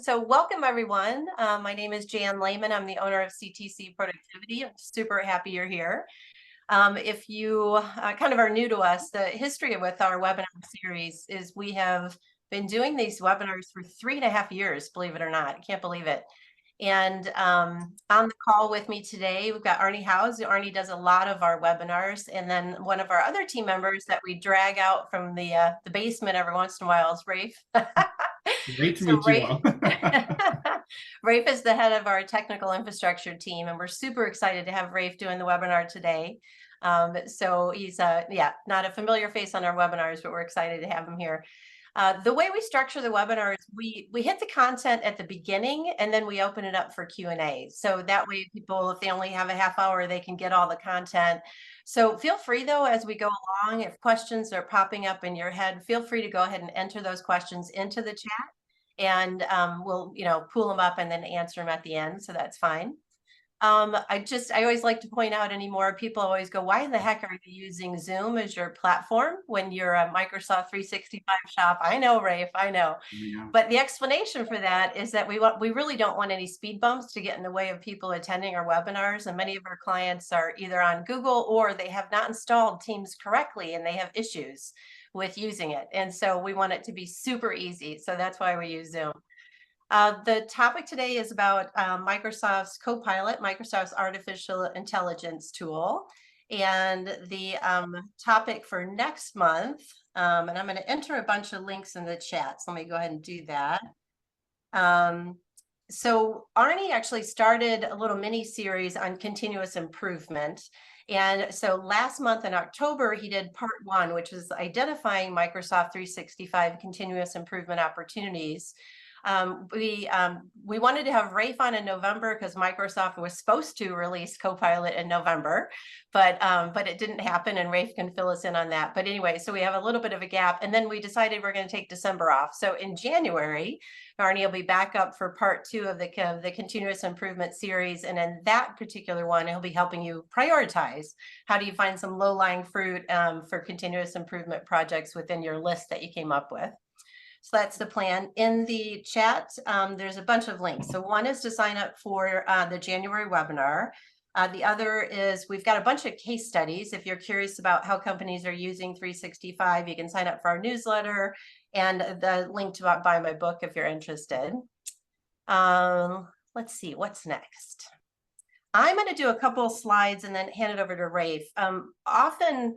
So welcome everyone. My name is Jan Lehman. I'm the owner of CTC Productivity. I'm super happy you're here. If you kind of are new to us, the history with our webinar series is we have been doing these webinars for 3.5 years, believe it or not. I can't believe it. And on the call with me today, we've got Arnie Howes. Arnie does a lot of our webinars. And then one of our other team members that we drag out from the basement every once in a while is Rafe. Great to So meet you all. Rafe is the head of our technical infrastructure team, and we're super excited to have Rafe doing the webinar today. So he's not a familiar face on our webinars, but we're excited to have him here. The way we structure the webinar is we hit the content at the beginning and then we open it up for Q&A. So that way people, if they only have a half hour, they can get all the content. So feel free though, as we go along, if questions are popping up in your head, feel free to go ahead and enter those questions into the chat and we'll, pool them up and then answer them at the end. So that's fine. I always like to point out anymore, people always go, why in the heck are you using Zoom as your platform when you're a Microsoft 365 shop? I know, Rafe, I know. Yeah. But the explanation for that is that we really don't want any speed bumps to get in the way of people attending our webinars. And many of our clients are either on Google or they have not installed Teams correctly and they have issues with using it. And so we want it to be super easy. So that's why we use Zoom. The topic today is about Microsoft's Copilot, Microsoft's artificial intelligence tool. And the topic for next month, and I'm going to enter a bunch of links in the chat. So let me go ahead and do that. So Arnie actually started a little mini series on continuous improvement. And so last month in October, he did part 1, which was identifying Microsoft 365 continuous improvement opportunities. We wanted to have Rafe on in November because Microsoft was supposed to release Copilot in November, but it didn't happen, and Rafe can fill us in on that. But anyway, so we have a little bit of a gap, and then we decided we're going to take December off. So in January, Arnie will be back up for part 2 of the continuous improvement series, and in that particular one, he'll be helping you prioritize. How do you find some low-lying fruit for continuous improvement projects within your list that you came up with? So that's the plan. In the chat, there's a bunch of links. So one is to sign up for the January webinar. The other is we've got a bunch of case studies. If you're curious about how companies are using 365, you can sign up for our newsletter and the link to buy my book if you're interested. Let's see, what's next? I'm going to do a couple of slides and then hand it over to Rafe. Often,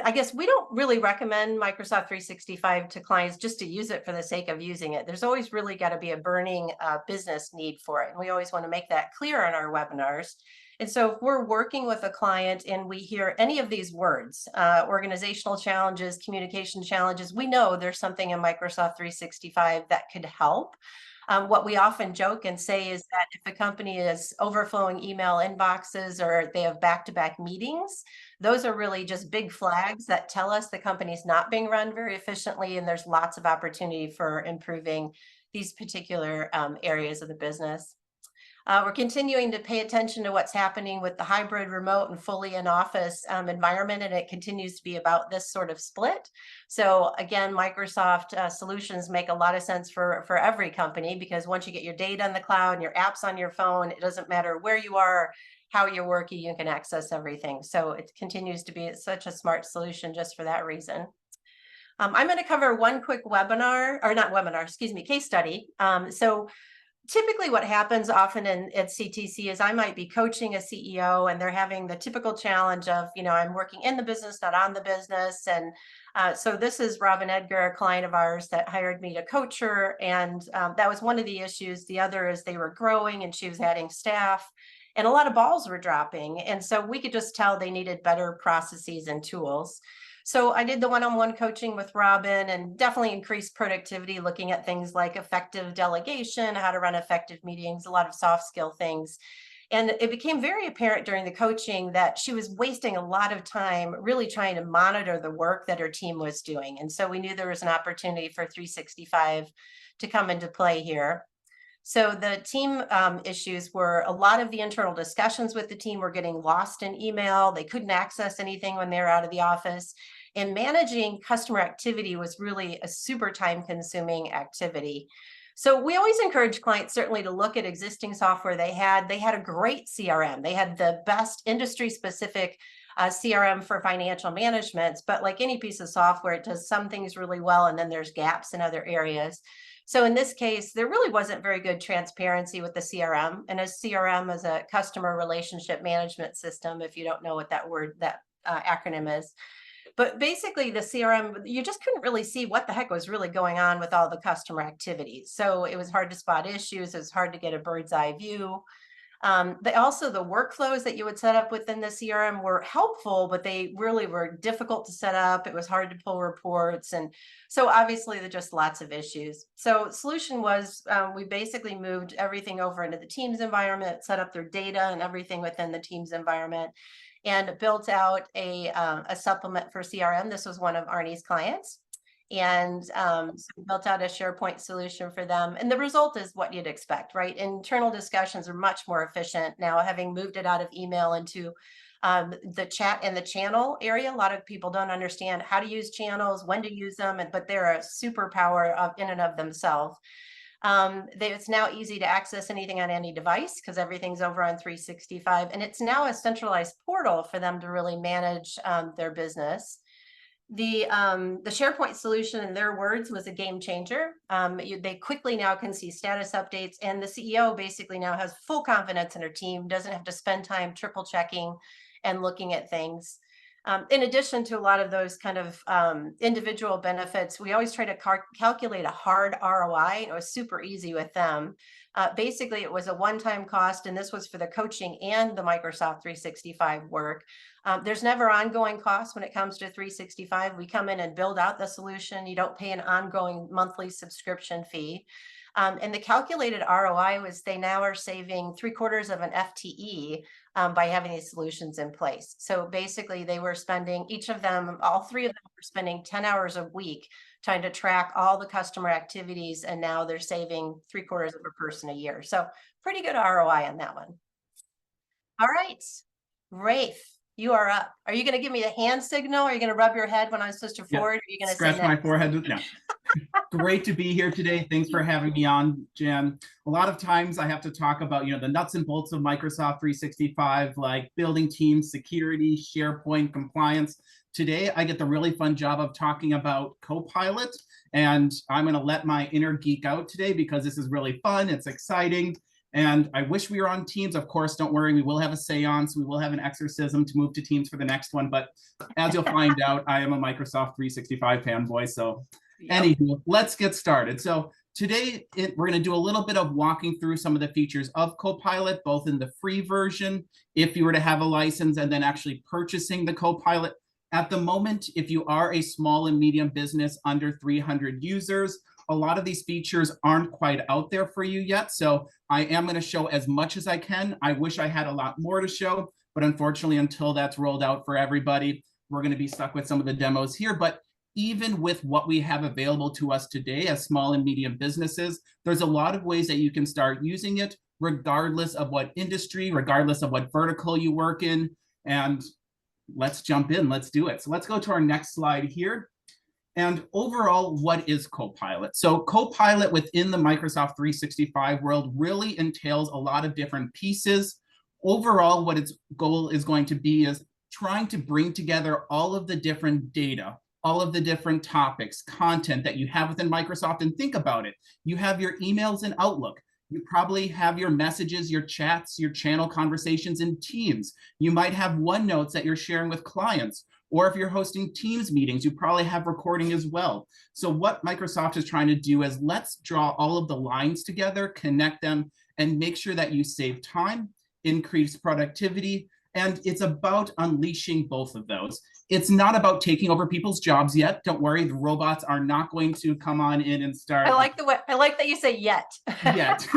I guess we don't really recommend Microsoft 365 to clients just to use it for the sake of using it. There's always really got to be a burning business need for it. And we always want to make that clear on our webinars. And so if we're working with a client and we hear any of these words, organizational challenges, communication challenges, we know there's something in Microsoft 365 that could help. What we often joke and say is that if a company is overflowing email inboxes or they have back-to-back meetings, those are really just big flags that tell us the company's not being run very efficiently, and there's lots of opportunity for improving these particular areas of the business. We're continuing to pay attention to what's happening with the hybrid, remote, and fully in-office environment, and it continues to be about this sort of split. So again, Microsoft solutions make a lot of sense for every company, because once you get your data in the cloud and your apps on your phone, it doesn't matter where you are, how you're working, you can access everything. So it continues to be such a smart solution just for that reason. I'm going to cover one quick case study. Typically what happens often at CTC is I might be coaching a CEO and they're having the typical challenge of, I'm working in the business, not on the business. And so this is Robin Edgar, a client of ours that hired me to coach her. And that was one of the issues. The other is they were growing and she was adding staff and a lot of balls were dropping. And so we could just tell they needed better processes and tools. So I did the one-on-one coaching with Robin and definitely increased productivity, looking at things like effective delegation, how to run effective meetings, a lot of soft skill things. And it became very apparent during the coaching that she was wasting a lot of time really trying to monitor the work that her team was doing. And so we knew there was an opportunity for 365 to come into play here. So the team issues were a lot of the internal discussions with the team were getting lost in email. They couldn't access anything when they were out of the office. And managing customer activity was really a super time-consuming activity. So we always encourage clients certainly to look at existing software they had. They had a great CRM. They had the best industry specific CRM for financial management, but like any piece of software, it does some things really well, and then there's gaps in other areas. So in this case, there really wasn't very good transparency with the CRM. And a CRM is a customer relationship management system, if you don't know what that acronym is. But basically the CRM, you just couldn't really see what the heck was really going on with all the customer activities. So it was hard to spot issues. It was hard to get a bird's eye view. The workflows that you would set up within the CRM were helpful, but they really were difficult to set up. It was hard to pull reports. And so obviously there's just lots of issues. So solution was, we basically moved everything over into the Teams environment, set up their data and everything within the Teams environment, and built out a supplement for CRM. This was one of Arnie's clients. And so we built out a SharePoint solution for them. And the result is what you'd expect, right? Internal discussions are much more efficient now, having moved it out of email into the chat and the channel area. A lot of people don't understand how to use channels, when to use them, but they're a superpower in and of themselves. It's now easy to access anything on any device because everything's over on 365. And it's now a centralized portal for them to really manage their business. The SharePoint solution, in their words, was a game changer. They quickly now can see status updates, and the CEO basically now has full confidence in her team, doesn't have to spend time triple checking and looking at things. In addition to a lot of those kind of individual benefits, we always try to calculate a hard ROI. It was super easy with them. Basically, it was a one-time cost, and this was for the coaching and the Microsoft 365 work. There's never ongoing costs when it comes to 365. We come in and build out the solution. You don't pay an ongoing monthly subscription fee. And the calculated ROI was they now are saving 3/4 of an FTE by having these solutions in place. So basically they were spending, each of them, all three of them were spending 10 hours a week trying to track all the customer activities. And now they're saving 3/4 of a person a year. So pretty good ROI on that one. All right, Rafe, you are up. Are you going to give me the hand signal? Are you going to rub your head when I'm supposed to forward? Or are you going to scratch my forehead? No. Great to be here today. Thanks for having me on, Jen. A lot of times I have to talk about, the nuts and bolts of Microsoft 365, like building teams, security, SharePoint, compliance. Today, I get the really fun job of talking about Copilot, and I'm going to let my inner geek out today because this is really fun. It's exciting. And I wish we were on Teams. Of course, don't worry, we will have a seance. We will have an exorcism to move to Teams for the next one. But as you'll find out, I am a Microsoft 365 fanboy. So anywho, let's get started. So today, we're going to do a little bit of walking through some of the features of Copilot, both in the free version, if you were to have a license, and then actually purchasing the Copilot. At the moment, if you are a small and medium business under 300 users, a lot of these features aren't quite out there for you yet. So I am going to show as much as I can. I wish I had a lot more to show, but unfortunately, until that's rolled out for everybody, we're going to be stuck with some of the demos here. But even with what we have available to us today as small and medium businesses, there's a lot of ways that you can start using it, regardless of what industry, regardless of what vertical you work in. And let's jump in, let's do it. So let's go to our next slide here. And overall, what is Copilot? So Copilot within the Microsoft 365 world really entails a lot of different pieces. Overall, what its goal is going to be is trying to bring together all of the different data, all of the different topics, content that you have within Microsoft. And think about it. You have your emails in Outlook. You probably have your messages, your chats, your channel conversations in Teams. You might have OneNotes that you're sharing with clients. Or if you're hosting Teams meetings, you probably have recording as well. So what Microsoft is trying to do is let's draw all of the lines together, connect them, and make sure that you save time, increase productivity, and it's about unleashing both of those. It's not about taking over people's jobs yet. Don't worry, the robots are not going to come on in and start. I like that you say yet. Yet.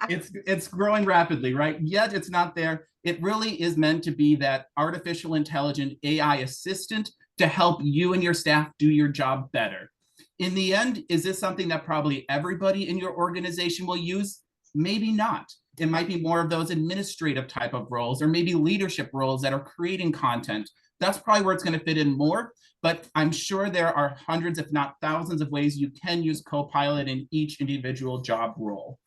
It's growing rapidly, right? Yet it's not there. It really is meant to be that artificial intelligent AI assistant to help you and your staff do your job better. In the end, is this something that probably everybody in your organization will use? Maybe not. It might be more of those administrative type of roles, or maybe leadership roles that are creating content. That's probably where it's going to fit in more, but I'm sure there are hundreds, if not thousands of ways you can use Copilot in each individual job role.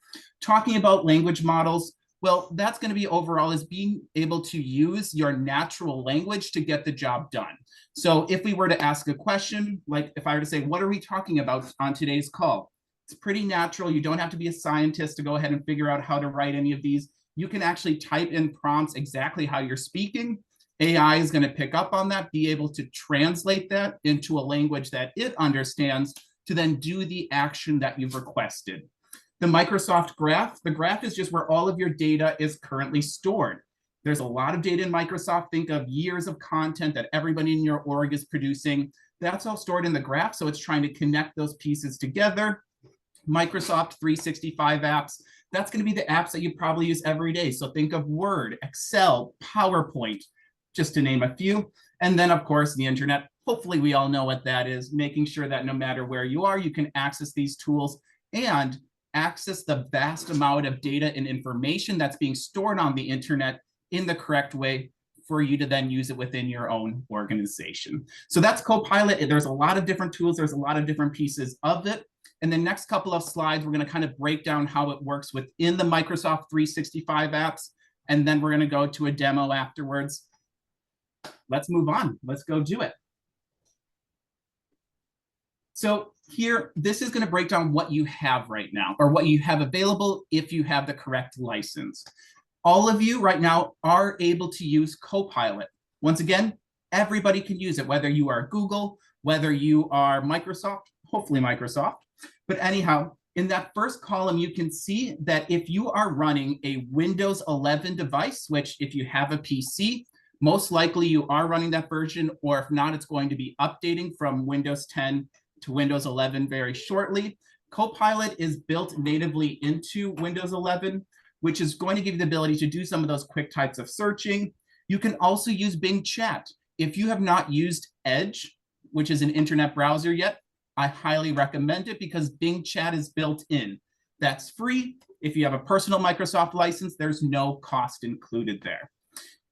Talking about language models, well, that's going to be overall is being able to use your natural language to get the job done. So if we were to ask a question, like if I were to say, what are we talking about on today's call? It's pretty natural. You don't have to be a scientist to go ahead and figure out how to write any of these. You can actually type in prompts exactly how you're speaking. AI is going to pick up on that, be able to translate that into a language that it understands to then do the action that you've requested. The Microsoft graph, the graph is just where all of your data is currently stored. There's a lot of data in Microsoft. Think of years of content that everybody in your org is producing. That's all stored in the graph, so it's trying to connect those pieces together. Microsoft 365 apps, that's going to be the apps that you probably use every day. So think of Word, Excel, PowerPoint, just to name a few. And then, of course, the internet. Hopefully, we all know what that is, making sure that no matter where you are, you can access these tools and access the vast amount of data and information that's being stored on the internet in the correct way for you to then use it within your own organization. So that's Copilot. There's a lot of different tools. There's a lot of different pieces of it. In the next couple of slides, we're going to kind of break down how it works within the Microsoft 365 apps, and then we're going to go to a demo afterwards. Let's move on. Let's go do it. So here, this is going to break down what you have right now, or what you have available if you have the correct license. All of you right now are able to use Copilot. Once again, everybody can use it, whether you are Google, whether you are Microsoft, hopefully Microsoft. But anyhow, in that first column, you can see that if you are running a Windows 11 device, which if you have a PC, most likely you are running that version, or if not, it's going to be updating from Windows 10 to Windows 11 very shortly. Copilot is built natively into Windows 11, which is going to give you the ability to do some of those quick types of searching. You can also use Bing Chat. If you have not used Edge, which is an internet browser yet, I highly recommend it because Bing Chat is built in. That's free. If you have a personal Microsoft license, there's no cost included there.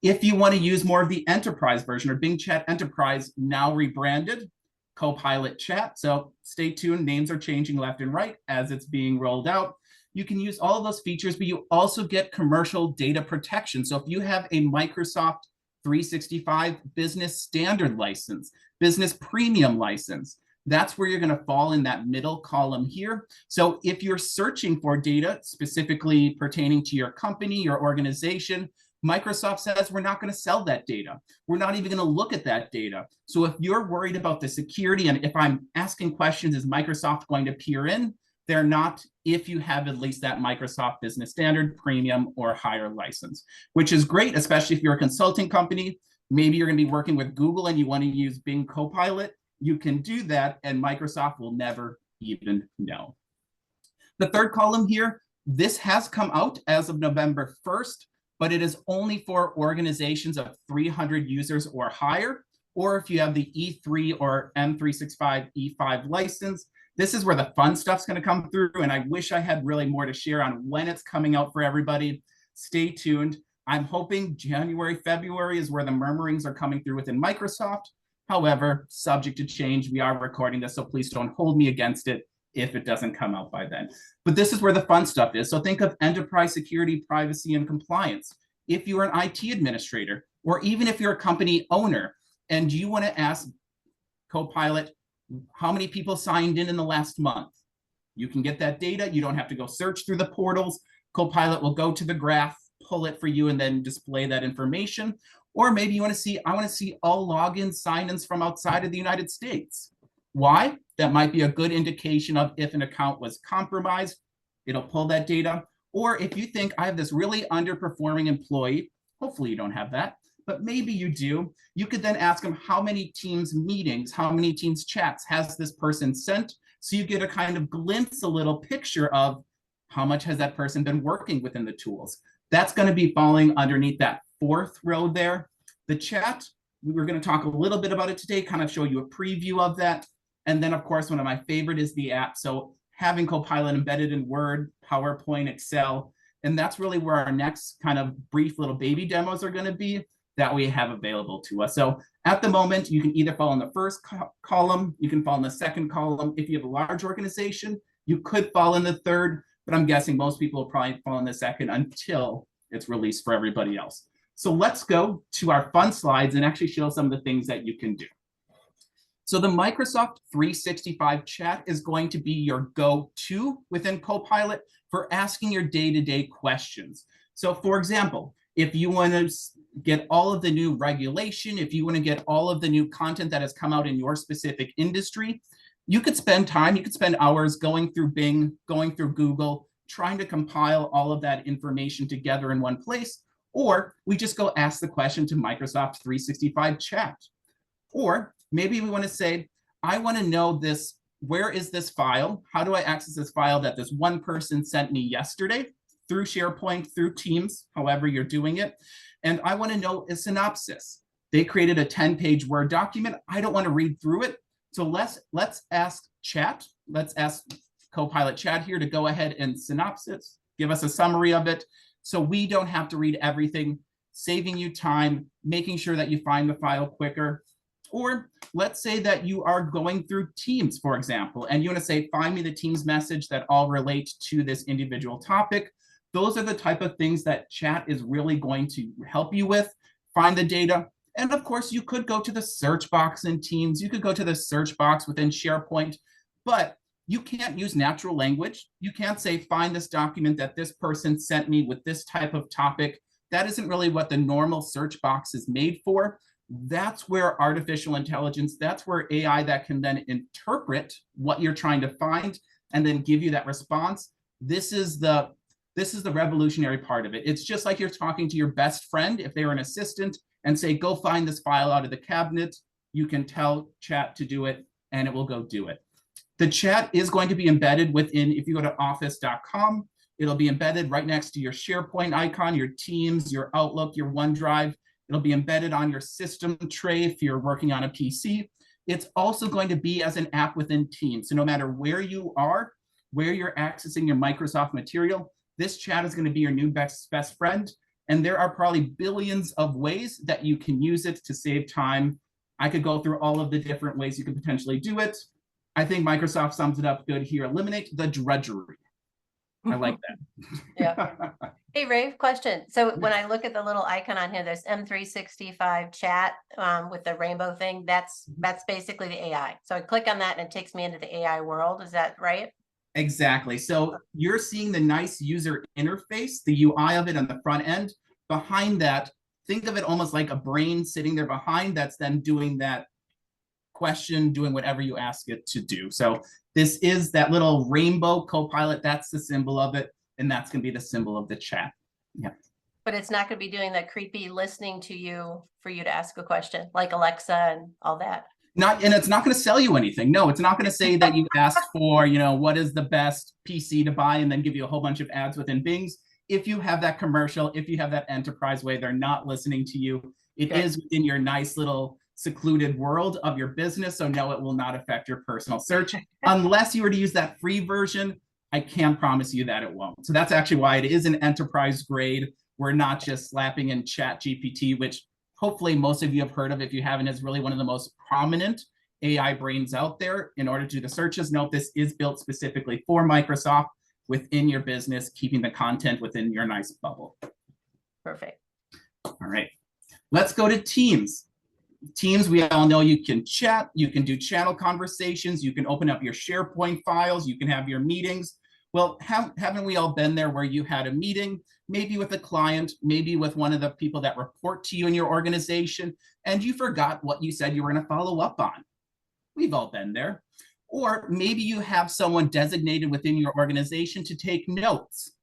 If you want to use more of the enterprise version, or Bing Chat Enterprise, now rebranded, Copilot Chat. So stay tuned. Names are changing left and right as it's being rolled out. You can use all of those features, but you also get commercial data protection. So if you have a Microsoft 365 Business Standard license, Business Premium license, that's where you're going to fall in that middle column here. So if you're searching for data specifically pertaining to your company, your organization, Microsoft says we're not going to sell that data. We're not even going to look at that data. So if you're worried about the security, and if I'm asking questions, is Microsoft going to peer in? They're not, if you have at least that Microsoft Business Standard, Premium, or higher license, which is great, especially if you're a consulting company. Maybe you're going to be working with Google and you want to use Bing Copilot. You can do that, and Microsoft will never even know. The third column here, this has come out as of November 1st, but it is only for organizations of 300 users or higher, or if you have the E3 or M365 E5 license. This is where the fun stuff's going to come through, and I wish I had really more to share on when it's coming out for everybody. Stay tuned. I'm hoping January, February is where the murmurings are coming through within Microsoft. However, subject to change, we are recording this, so please don't hold me against it if it doesn't come out by then. But this is where the fun stuff is. So think of enterprise security, privacy, and compliance. If you're an IT administrator, or even if you're a company owner, and you want to ask Copilot, how many people signed in the last month? You can get that data. You don't have to go search through the portals. Copilot will go to the graph, pull it for you, and then display that information. Or maybe you want to see, I want to see all logins, sign-ins from outside of the United States. Why? That might be a good indication of if an account was compromised. It'll pull that data. Or if you think I have this really underperforming employee, hopefully you don't have that, but maybe you do, you could then ask them how many Teams meetings, how many Teams chats has this person sent? So you get a kind of glimpse, a little picture of how much has that person been working within the tools. That's going to be falling underneath that fourth row there. The chat, we were going to talk a little bit about it today, kind of show you a preview of that. And then, of course, one of my favorite is the app. So having Copilot embedded in Word, PowerPoint, Excel, and that's really where our next kind of brief little baby demos are going to be. that we have available to us. So at the moment, you can either fall in the first column, you can fall in the second column. If you have a large organization, you could fall in the third, but I'm guessing most people will probably fall in the second until it's released for everybody else. So let's go to our fun slides and actually show some of the things that you can do. So the Microsoft 365 chat is going to be your go-to within Copilot for asking your day-to-day questions. So for example, if you want to get all of the new regulation, if you want to get all of the new content that has come out in your specific industry, you could spend time, you could spend hours going through Bing, going through Google, trying to compile all of that information together in one place, or we just go ask the question to Microsoft 365 chat. Or maybe we want to say, I want to know this, where is this file? How do I access this file that this one person sent me yesterday through SharePoint, through Teams, however you're doing it. And I want to know a synopsis. They created a 10-page Word document. I don't want to read through it. So let's ask chat. Let's ask Copilot chat here to go ahead and synopsis, give us a summary of it. So we don't have to read everything, saving you time, making sure that you find the file quicker. Or let's say that you are going through Teams, for example, and you want to say, find me the Teams message that all relate to this individual topic. Those are the type of things that chat is really going to help you with. Find the data. And of course, you could go to the search box in Teams. You could go to the search box within SharePoint, but you can't use natural language. You can't say, find this document that this person sent me with this type of topic. That isn't really what the normal search box is made for. That's where artificial intelligence, that's where AI that can then interpret what you're trying to find and then give you that response. This is the revolutionary part of it. It's just like you're talking to your best friend if they were an assistant and say, go find this file out of the cabinet. You can tell chat to do it and it will go do it. The chat is going to be embedded within, if you go to office.com, it'll be embedded right next to your SharePoint icon, your Teams, your Outlook, your OneDrive. It'll be embedded on your system tray if you're working on a PC. It's also going to be as an app within Teams. So no matter where you are, where you're accessing your Microsoft material, this chat is going to be your new best friend. And there are probably billions of ways that you can use it to save time. I could go through all of the different ways you could potentially do it. I think Microsoft sums it up good here. Eliminate the drudgery. I like that. Yeah. Hey, Rafe, question. So when I look at the little icon on here, there's M365 chat with the rainbow thing. That's basically the AI. So I click on that and it takes me into the AI world. Is that right? Exactly. So you're seeing the nice user interface, the UI of it on the front end. Behind that, think of it almost like a brain sitting there behind that's then doing that question, doing whatever you ask it to do. So this is that little rainbow Copilot. That's the symbol of it. And that's going to be the symbol of the chat. Yeah. But it's not going to be doing that creepy listening to you for you to ask a question like Alexa and all that. And it's not going to sell you anything. No, it's not going to say that you asked for, what is the best PC to buy and then give you a whole bunch of ads within Bing's. If you have that commercial, if you have that enterprise way, they're not listening to you. It is within your nice little secluded world of your business. So no, it will not affect your personal search unless you were to use that free version. I can promise you that it won't. So that's actually why it is an enterprise grade. We're not just slapping in ChatGPT, which hopefully most of you have heard of. If you haven't, is really one of the most prominent AI brains out there in order to do the searches. Note this is built specifically for Microsoft within your business, keeping the content within your nice bubble. Perfect. All right, let's go to Teams. Teams, we all know you can chat, you can do channel conversations, you can open up your SharePoint files, you can have your meetings. Well, haven't we all been there where you had a meeting, maybe with a client, maybe with one of the people that report to you in your organization, and you forgot what you said you were going to follow up on? We've all been there. Or maybe you have someone designated within your organization to take notes.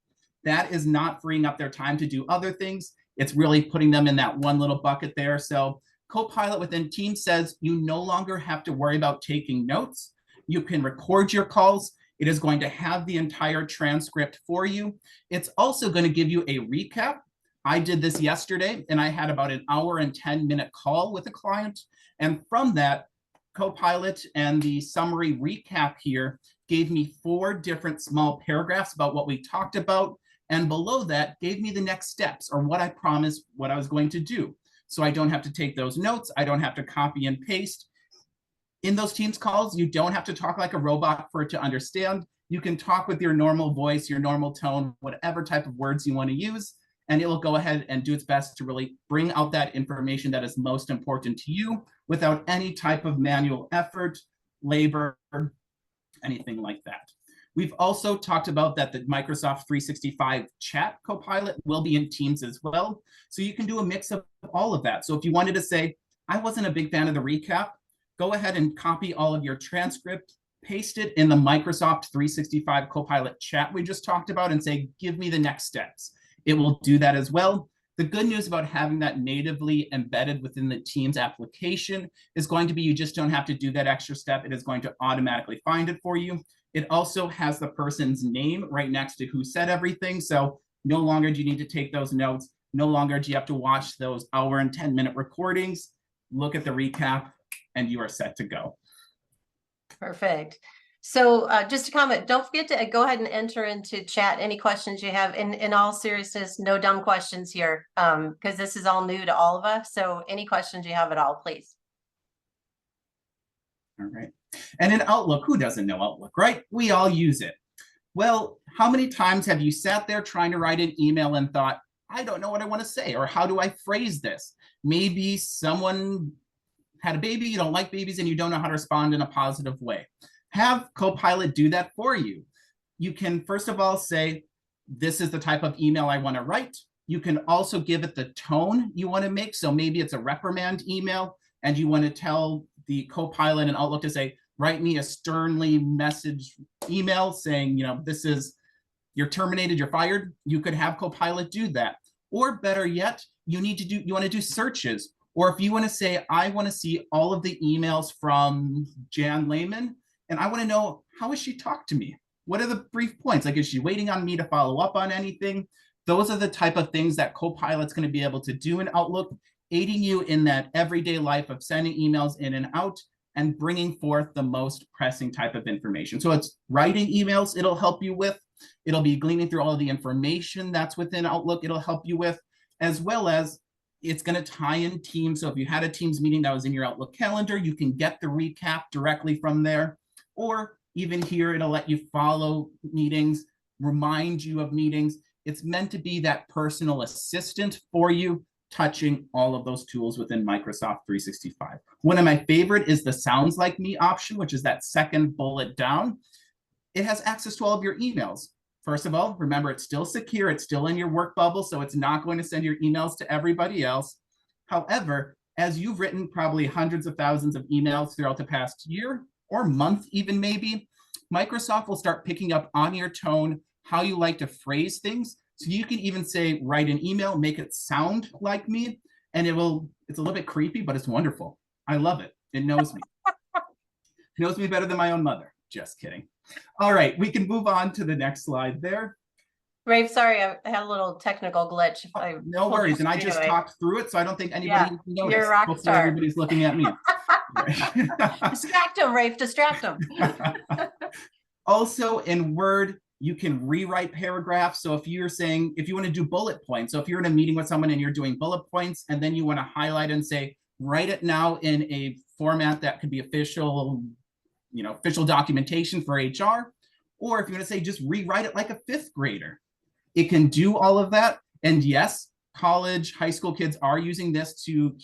That is not freeing up their time to do other things. It's really putting them in that one little bucket there. So Copilot within Teams says you no longer have to worry about taking notes. You can record your calls. It is going to have the entire transcript for you. It's also going to give you a recap. I did this yesterday, and I had about an hour and 10-minute call with a client. And from that, Copilot and the summary recap here gave me 4 different small paragraphs about what we talked about. And below that gave me the next steps or what I promised, what I was going to do. so I don't have to take those notes. I don't have to copy and paste. In those Teams calls, you don't have to talk like a robot for it to understand. You can talk with your normal voice, your normal tone, whatever type of words you want to use, and it will go ahead and do its best to really bring out that information that is most important to you without any type of manual effort, labor, anything like that. We've also talked about that the Microsoft 365 chat Copilot will be in Teams as well. So you can do a mix of all of that. So if you wanted to say, I wasn't a big fan of the recap, go ahead and copy all of your transcript, paste it in the Microsoft 365 Copilot chat we just talked about and say, give me the next steps. It will do that as well. The good news about having that natively embedded within the Teams application is going to be you just don't have to do that extra step. It is going to automatically find it for you. It also has the person's name right next to who said everything. So no longer do you need to take those notes. No longer do you have to watch those hour and 10-minute recordings. Look at the recap and you are set to go. Perfect. So just a comment, don't forget to go ahead and enter into chat any questions you have. In all seriousness, no dumb questions here, because this is all new to all of us. So any questions you have at all, please. All right. And in Outlook, who doesn't know Outlook, right? We all use it. Well, how many times have you sat there trying to write an email and thought, I don't know what I want to say, or how do I phrase this? Maybe someone had a baby, you don't like babies, and you don't know how to respond in a positive way. Have Copilot do that for you. You can, first of all, say, this is the type of email I want to write. You can also give it the tone you want to make. So maybe it's a reprimand email, and you want to tell the Copilot in Outlook to say, write me a sternly message email saying, you know, this is, you're terminated, you're fired. You could have Copilot do that. Or better yet, you want to do searches. Or if you want to say, I want to see all of the emails from Jan Lehman, and I want to know, how has she talked to me? What are the brief points? Like, is she waiting on me to follow up on anything? Those are the type of things that Copilot's going to be able to do in Outlook, aiding you in that everyday life of sending emails in and out and bringing forth the most pressing type of information. So it's writing emails it'll help you with. It'll be gleaning through all of the information that's within Outlook it'll help you with, as well as it's going to tie in Teams. So if you had a Teams meeting that was in your Outlook calendar, you can get the recap directly from there. Or even here, it'll let you follow meetings, remind you of meetings. It's meant to be that personal assistant for you, touching all of those tools within Microsoft 365. One of my favorite is the Sounds Like Me option, which is that second bullet down. It has access to all of your emails. First of all, remember, it's still secure. It's still in your work bubble, so it's not going to send your emails to everybody else. However, as you've written probably hundreds of thousands of emails throughout the past year or month even maybe, Microsoft will start picking up on your tone, how you like to phrase things. So you can even say, write an email, make it sound like me, and it's a little bit creepy, but it's wonderful. I love it. It knows me. It knows me better than my own mother. Just kidding. All right, we can move on to the next slide there. Rafe, sorry, I had a little technical glitch. No worries, and I just talked through it, so I don't think anybody noticed. You're a rock star. Everybody's looking at me. Distract him, Rafe, distract him. Also, in Word, you can rewrite paragraphs. So if you're saying, if you want to do bullet points, so if you're in a meeting with someone and you're doing bullet points, and then you want to highlight and say, write it now in a format that could be official, official documentation for HR, or if you want to say, just rewrite it like a fifth grader. It can do all of that. And yes, college, high school kids are using this to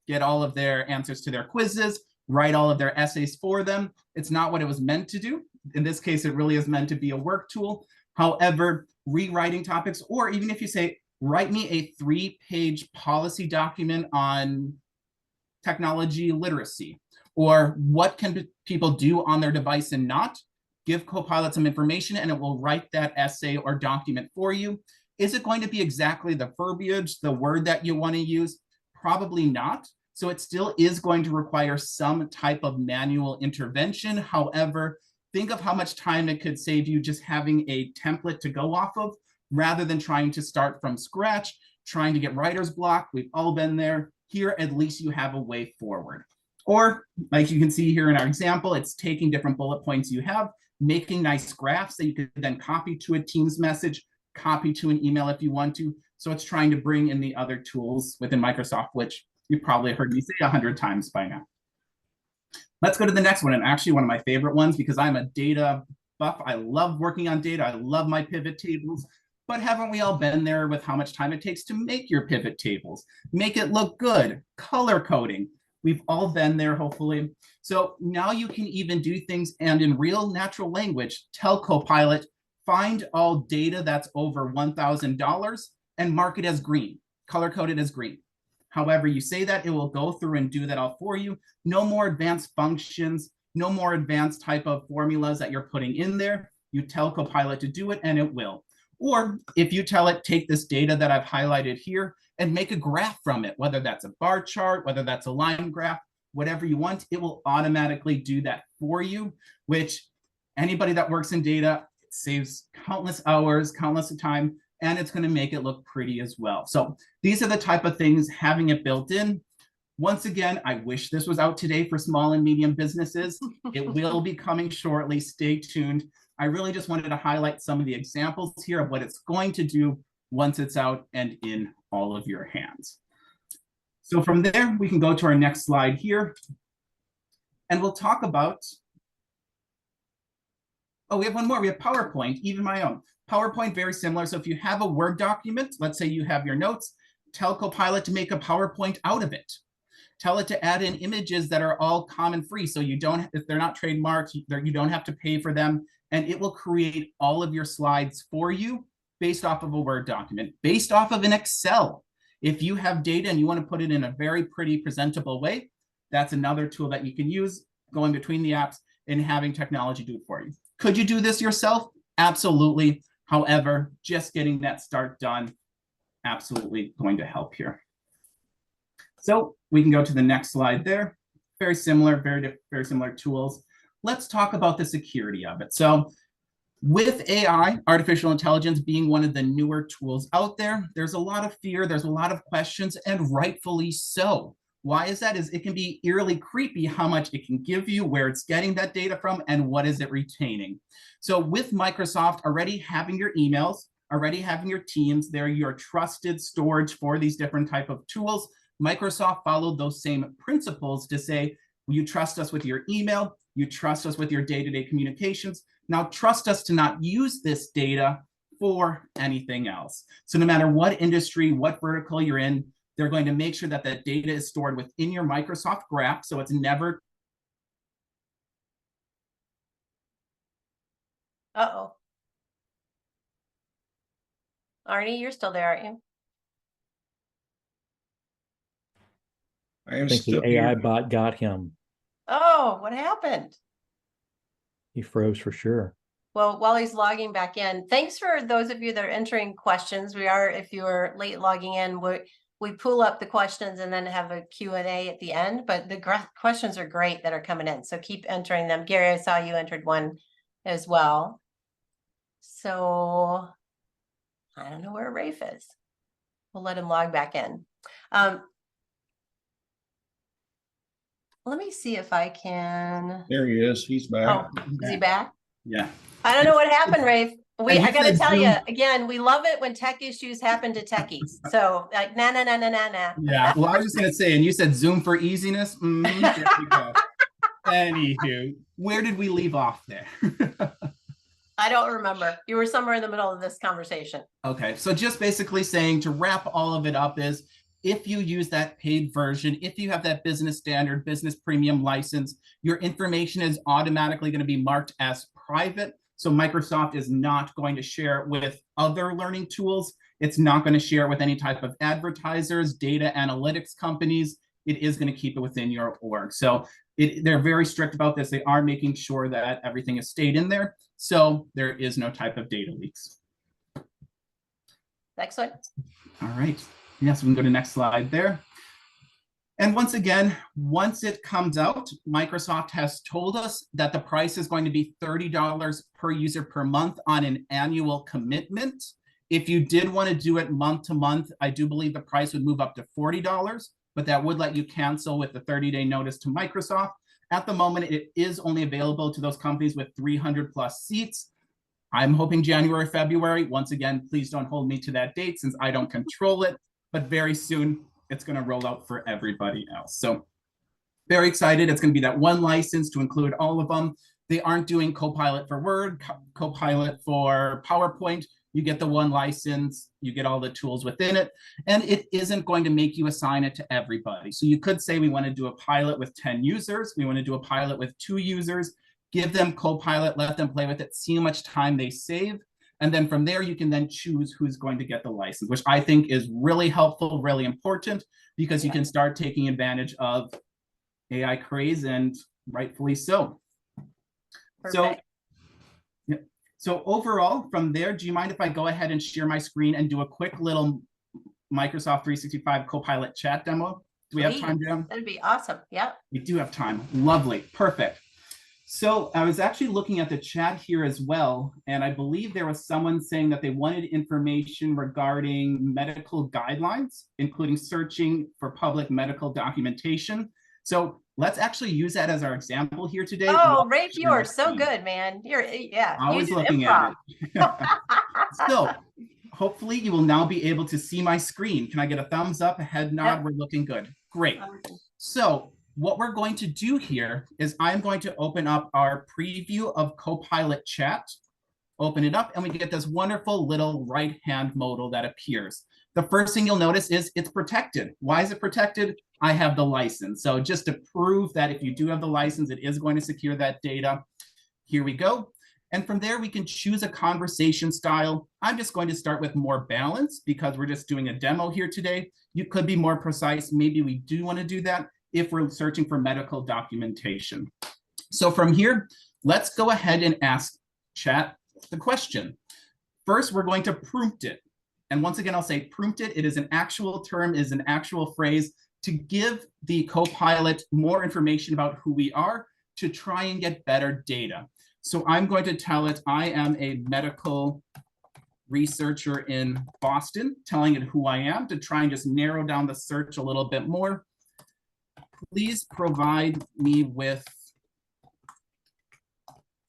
get all of their answers to their quizzes, write all of their essays for them. It's not what it was meant to do. In this case, it really is meant to be a work tool. However, rewriting topics, or even if you say, write me a 3-page policy document on technology literacy, or what can people do on their device and not, give Copilot some information and it will write that essay or document for you. Is it going to be exactly the verbiage, the word that you want to use? Probably not. So it still is going to require some type of manual intervention. However, think of how much time it could save you just having a template to go off of, rather than trying to start from scratch, trying to get writer's block. We've all been there. Here, at least you have a way forward. Or, like you can see here in our example, it's taking different bullet points you have, making nice graphs that you could then copy to a Teams message, copy to an email if you want to. So it's trying to bring in the other tools within Microsoft, which You've probably heard me say 100 times by now. Let's go to the next one, and actually one of my favorite ones because I'm a data buff. I love working on data. I love my pivot tables. But haven't we all been there with how much time it takes to make your pivot tables? Make it look good, color coding. We've all been there, hopefully. So now you can even do things and in real natural language, tell Copilot, find all data that's over $1,000 and mark it as green, color coded as green. However you say that, it will go through and do that all for you. No more advanced functions, no more advanced type of formulas that you're putting in there. You tell Copilot to do it and it will. Or if you tell it, take this data that I've highlighted here and make a graph from it, whether that's a bar chart, whether that's a line graph, whatever you want, it will automatically do that for you, which anybody that works in data, it saves countless hours, countless of time, and it's going to make it look pretty as well. So these are the type of things, having it built in. Once again, I wish this was out today for small and medium businesses. It will be coming shortly. Stay tuned. I really just wanted to highlight some of the examples here of what it's going to do once it's out and in all of your hands. So from there, we can go to our next slide here. And we'll talk about, oh, we have one more. We have PowerPoint, even my own. PowerPoint, very similar. So if you have a Word document, let's say you have your notes, tell Copilot to make a PowerPoint out of it. Tell it to add in images that are all common free. So you don't, if they're not trademarked, you don't have to pay for them. And it will create all of your slides for you based off of a Word document, based off of an Excel. If you have data and you want to put it in a very pretty presentable way, that's another tool that you can use going between the apps and having technology do it for you. Could you do this yourself? Absolutely. However, just getting that start done, absolutely going to help here. So we can go to the next slide there. Very similar, very similar tools. Let's talk about the security of it. So with AI, artificial intelligence being one of the newer tools out there, there's a lot of fear, there's a lot of questions, and rightfully so. Why is that? Is it can be eerily creepy how much it can give you, where it's getting that data from, and what is it retaining. So with Microsoft already having your emails, already having your Teams, they're your trusted storage for these different type of tools. Microsoft followed those same principles to say, you trust us with your email, you trust us with your day-to-day communications. Now trust us to not use this data for anything else. So no matter what industry, what vertical you're in, they're going to make sure that that data is stored within your Microsoft graph, so it's never. Uh-oh. Arnie, you're still there, aren't you? I think the AI bot got him. Oh, what happened? He froze for sure. Well, while he's logging back in, thanks for those of you that are entering questions. We are, if you are late logging in, we pull up the questions and then have a Q&A at the end, but the questions are great that are coming in. So keep entering them. Gary, I saw you entered one as well. So I don't know where Rafe is. We'll let him log back in. Let me see if I can. There he is. He's back. Oh, is he back? Yeah. I don't know what happened, Rafe. I got to tell you, Zoom. again, we love it when tech issues happen to techies. So like, nah. Yeah, well, I was just going to say, and you said Zoom for easiness. There we go. Anywho, where did we leave off there? I don't remember. You were somewhere in the middle of this conversation. Okay, so just basically saying, to wrap all of it up, is if you use that paid version, if you have that business standard, business premium license, your information is automatically going to be marked as private. So Microsoft is not going to share it with other learning tools. It's not going to share it with any type of advertisers, data analytics companies. It is going to keep it within your org. So they're very strict about this. They are making sure that everything is stayed in there. So there is no type of data leaks. Excellent. All right. Yes, we can go to the next slide there. And once again, once it comes out, Microsoft has told us that the price is going to be $30 per user per month on an annual commitment. If you did want to do it month to month, I do believe the price would move up to $40, but that would let you cancel with the 30-day notice to Microsoft. At the moment, it is only available to those companies with 300 plus seats. I'm hoping January, February. Once again, please don't hold me to that date since I don't control it, but very soon, it's going to roll out for everybody else. So very excited. It's going to be that one license to include all of them. They aren't doing Copilot for Word, Copilot for PowerPoint. You get the one license, you get all the tools within it, and it isn't going to make you assign it to everybody. So you could say we want to do a pilot with 10 users. We want to do a pilot with 2 users, give them Copilot, let them play with it, see how much time they save. And then from there, you can then choose who's going to get the license, which I think is really helpful, really important, because you can start taking advantage of AI craze, and rightfully so. Perfect. So overall, from there, do you mind if I go ahead and share my screen and do a quick little Microsoft 365 Copilot chat demo? Do we have time, Jim? That'd be awesome. Yeah. We do have time. Lovely. Perfect. So I was actually looking at the chat here as well, and I believe there was someone saying that they wanted information regarding medical guidelines, including searching for public medical documentation. So let's actually use that as our example here today. Oh, Rafe, you are so good, man. Yeah. Always looking at it. So hopefully you will now be able to see my screen. Can I get a thumbs up, a head nod? Yep. We're looking good. Great. So what we're going to do here is I'm going to open up our preview of Copilot chat, open it up, and we get this wonderful little right-hand modal that appears. The first thing you'll notice is it's protected. Why is it protected? I have the license. So just to prove that if you do have the license, it is going to secure that data. Here we go. And from there, we can choose a conversation style. I'm just going to start with more balance because we're just doing a demo here today. You could be more precise. Maybe we do want to do that if we're searching for medical documentation. So from here, let's go ahead and ask chat the question. First, we're going to prompt it. And once again, I'll say prompt it. It is an actual term, is an actual phrase to give the Copilot more information about who we are to try and get better data. So I'm going to tell it I am a medical researcher in Boston, telling it who I am to try and just narrow down the search a little bit more. Please provide me with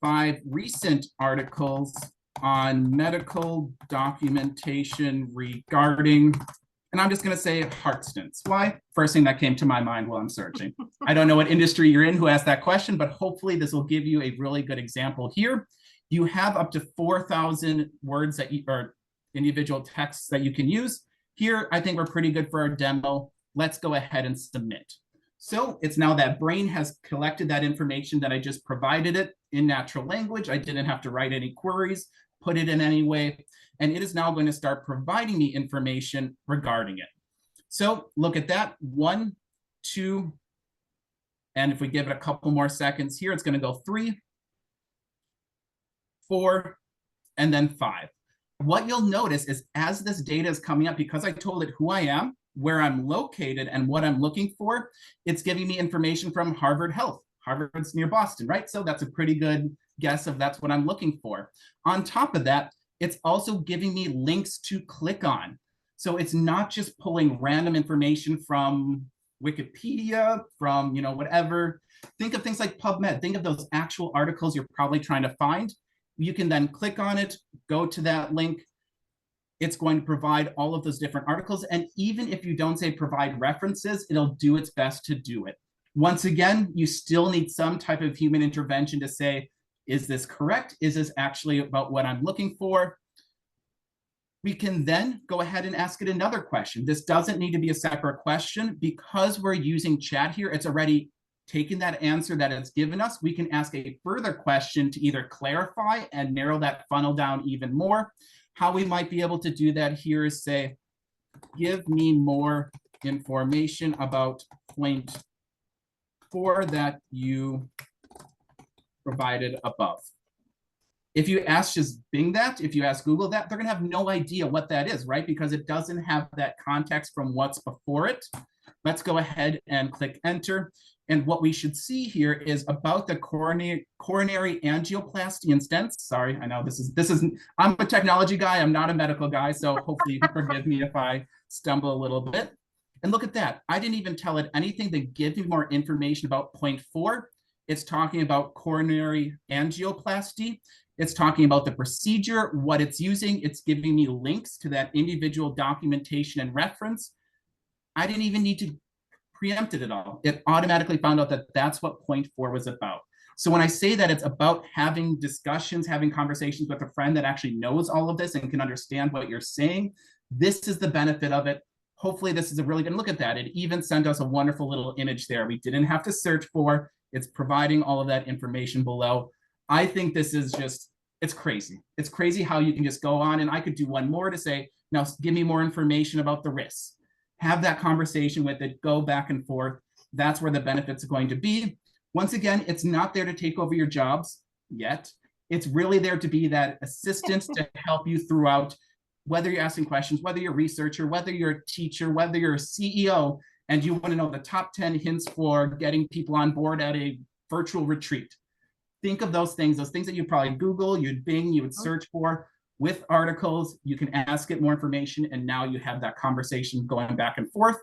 5 recent articles on medical documentation regarding, and I'm just going to say heart stents. Why? First thing that came to my mind while I'm searching. I don't know what industry you're in who asked that question, but hopefully this will give you a really good example here. You have up to 4,000 words that you, or individual texts that you can use. Here, I think we're pretty good for our demo. Let's go ahead and submit. So it's now that brain has collected that information that I just provided it in natural language. I didn't have to write any queries, put it in any way, and it is now going to start providing me information regarding it. So look at that, 1, 2, and if we give it a couple more seconds here, it's going to go 3, 4, and then 5. What you'll notice is as this data is coming up, because I told it who I am, where I'm located, and what I'm looking for, it's giving me information from Harvard Health. Harvard's near Boston, right? So that's a pretty good guess of that's what I'm looking for. On top of that, it's also giving me links to click on. So it's not just pulling random information from Wikipedia, from, whatever. Think of things like PubMed. Think of those actual articles you're probably trying to find. You can then click on it, go to that link. It's going to provide all of those different articles. And even if you don't say provide references, it'll do its best to do it. Once again, you still need some type of human intervention to say, is this correct? Is this actually about what I'm looking for? We can then go ahead and ask it another question. This doesn't need to be a separate question. Because we're using chat here, it's already taken that answer that it's given us. We can ask a further question to either clarify and narrow that funnel down even more. How we might be able to do that here is say, give me more information about point 4 that you provided above. If you ask just Bing that, if you ask Google that, they're going to have no idea what that is, right? Because it doesn't have that context from what's before it. Let's go ahead and click enter. And what we should see here is about the coronary angioplasty and stents. Sorry, I know this is, I'm a technology guy, I'm not a medical guy, so hopefully you can forgive me if I stumble a little bit. And look at that. I didn't even tell it anything to give me more information about point 4. It's talking about coronary angioplasty. It's talking about the procedure, what it's using. It's giving me links to that individual documentation and reference. I didn't even need to preempt it at all. It automatically found out that that's what point 4 was about. So when I say that it's about having discussions, having conversations with a friend that actually knows all of this and can understand what you're saying, this is the benefit of it. Hopefully this is a really good look at that. It even sent us a wonderful little image there. We didn't have to search for. It's providing all of that information below. I think this is just, it's crazy. It's crazy how you can just go on, and I could do one more to say, now give me more information about the risks. Have that conversation with it, go back and forth. That's where the benefits are going to be. Once again, it's not there to take over your jobs yet. It's really there to be that assistance to help you throughout, whether you're asking questions, whether you're a researcher, whether you're a teacher, whether you're a CEO, and you want to know the top 10 hints for getting people on board at a virtual retreat. Think of those things that you probably Google, you'd Bing, you would search for. With articles, you can ask it more information, and now you have that conversation going back and forth.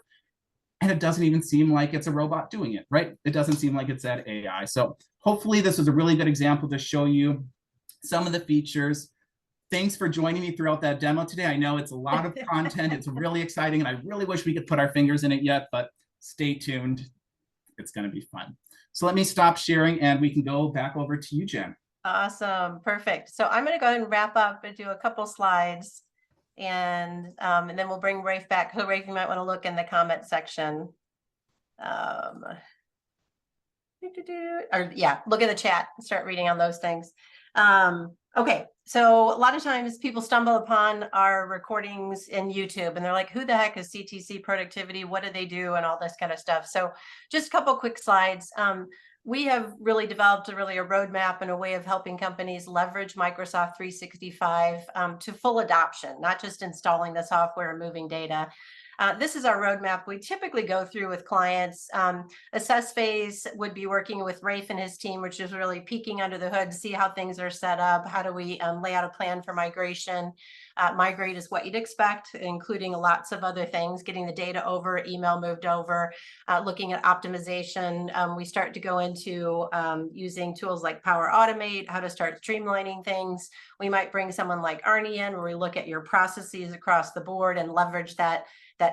And it doesn't even seem like it's a robot doing it, right? It doesn't seem like it's that AI. So hopefully this was a really good example to show you some of the features. Thanks for joining me throughout that demo today. I know it's a lot of content. It's really exciting, and I really wish we could put our fingers in it yet, but stay tuned. It's going to be fun. So let me stop sharing, and we can go back over to you, Jen. Awesome. Perfect. So I'm going to go ahead and wrap up and do a couple slides, and then we'll bring Rafe back. So Rafe, you might want to look in the comment section. Or yeah, look in the chat and start reading on those things. Okay. So a lot of times people stumble upon our recordings in YouTube and they're like, who the heck is CTC Productivity? What do they do? And all this kind of stuff. So just a couple quick slides. We have really developed a roadmap and a way of helping companies leverage Microsoft 365 to full adoption, not just installing the software and moving data. This is our roadmap we typically go through with clients. Assess phase would be working with Rafe and his team, which is really peeking under the hood to see how things are set up. How do we lay out a plan for migration? Migrate is what you'd expect, including lots of other things, getting the data over, email moved over, looking at optimization. We start to go into using tools like Power Automate, how to start streamlining things. We might bring someone like Arnie in, where we look at your processes across the board and leverage that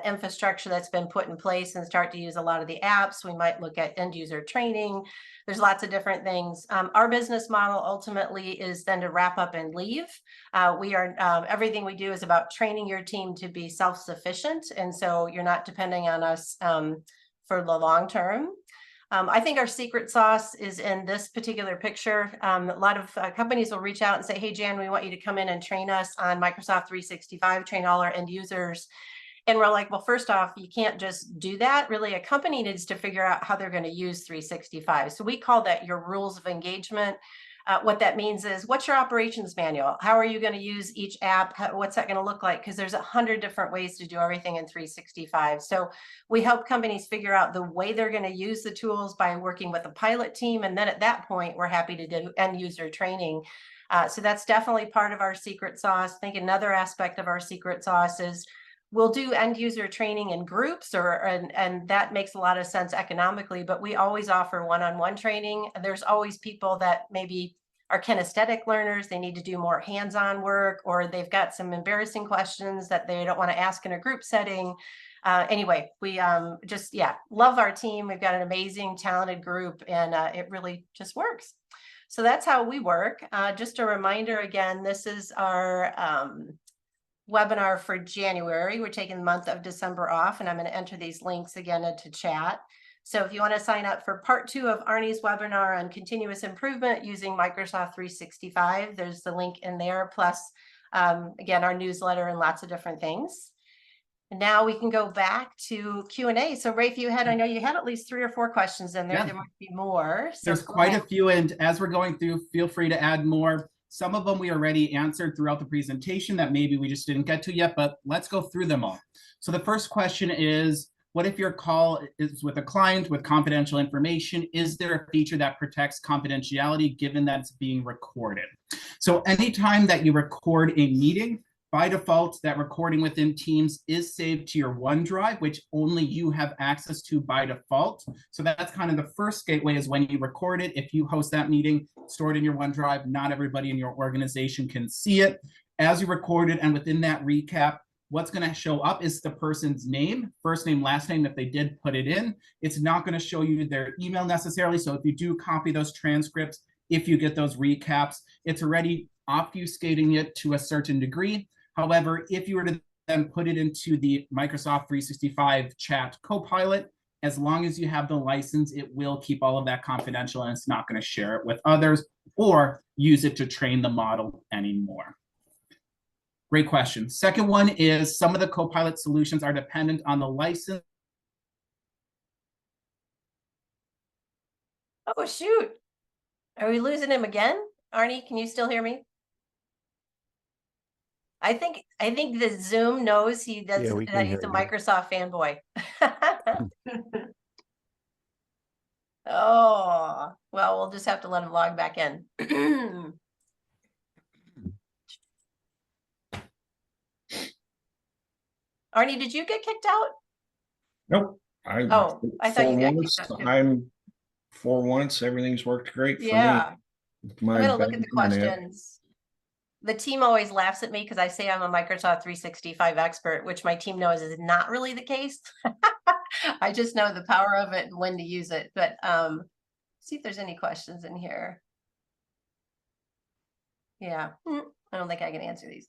infrastructure that's been put in place and start to use a lot of the apps. We might look at end user training. There's lots of different things. Our business model ultimately is then to wrap up and leave. Everything we do is about training your team to be self-sufficient. And so you're not depending on us for the long term. I think our secret sauce is in this particular picture. A lot of companies will reach out and say, hey, Jan, we want you to come in and train us on Microsoft 365, train all our end users. And we're like, well, first off, you can't just do that. Really, a company needs to figure out how they're going to use 365. So we call that your rules of engagement. What that means is, what's your operations manual? How are you going to use each app? What's that going to look like? Because there's 100 different ways to do everything in 365. So we help companies figure out the way they're going to use the tools by working with a pilot team. And then at that point, we're happy to do end user training. So that's definitely part of our secret sauce. I think another aspect of our secret sauce is we'll do end user training in groups, and that makes a lot of sense economically, but we always offer one-on-one training. And there's always people that maybe are kinesthetic learners. They need to do more hands-on work, or they've got some embarrassing questions that they don't want to ask in a group setting. Anyway, we love our team. We've got an amazing, talented group, and it really just works. So that's how we work. Just a reminder again, this is our webinar for January. We're taking the month of December off, and I'm going to enter these links again into chat. So if you want to sign up for part 2 of Arnie's webinar on continuous improvement using Microsoft 365, there's the link in there, plus again, our newsletter and lots of different things. And now we can go back to Q&A. So Rafe, I know you had at least 3 or 4 questions in there. Yeah. There might be more. So there's quite a few, and as we're going through, feel free to add more. Some of them we already answered throughout the presentation that maybe we just didn't get to yet, but let's go through them all. So the first question is, what if your call is with a client with confidential information? Is there a feature that protects confidentiality given that it's being recorded? So anytime that you record a meeting, by default, that recording within Teams is saved to your OneDrive, which only you have access to by default. So that's kind of the first gateway, is when you record it. If you host that meeting, store it in your OneDrive. Not everybody in your organization can see it. As you record it, and within that recap, what's going to show up is the person's name, first name, last name, if they did put it in. It's not going to show you their email necessarily. So if you do copy those transcripts, if you get those recaps, it's already obfuscating it to a certain degree. However, if you were to then put it into the Microsoft 365 chat Copilot, as long as you have the license, it will keep all of that confidential and it's not going to share it with others or use it to train the model anymore. Great question. Second one is some of the Copilot solutions are dependent on the license. Oh, shoot. Are we losing him again? Arnie, can you still hear me? I think the Zoom knows he does Yeah, we that can he's hear a you. Microsoft fanboy. Oh, well, we'll just have to let him log back in. Arnie, did you get kicked out? Nope. I thought you got kicked out too. For once, everything's worked great for Yeah. me. I'm gonna look at the questions. The team always laughs at me because I say I'm a Microsoft 365 expert, which my team knows is not really the case. I just know the power of it and when to use it. But see if there's any questions in here. Yeah, I don't think I can answer these.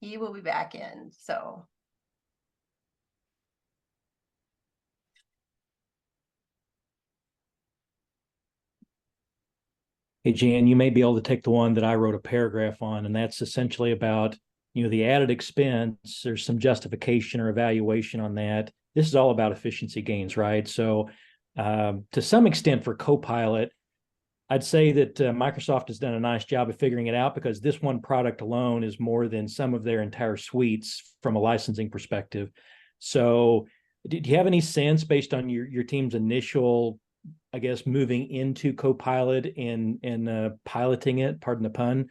He will be back in, so. Hey, Jan, you may be able to take the one that I wrote a paragraph on, and that's essentially about, the added expense. There's some justification or evaluation on that. This is all about efficiency gains, right? So to some extent for Copilot, I'd say that Microsoft has done a nice job of figuring it out because this one product alone is more than some of their entire suites from a licensing perspective. So do you have any sense based on your team's initial, I guess, moving into Copilot and piloting it, pardon the pun,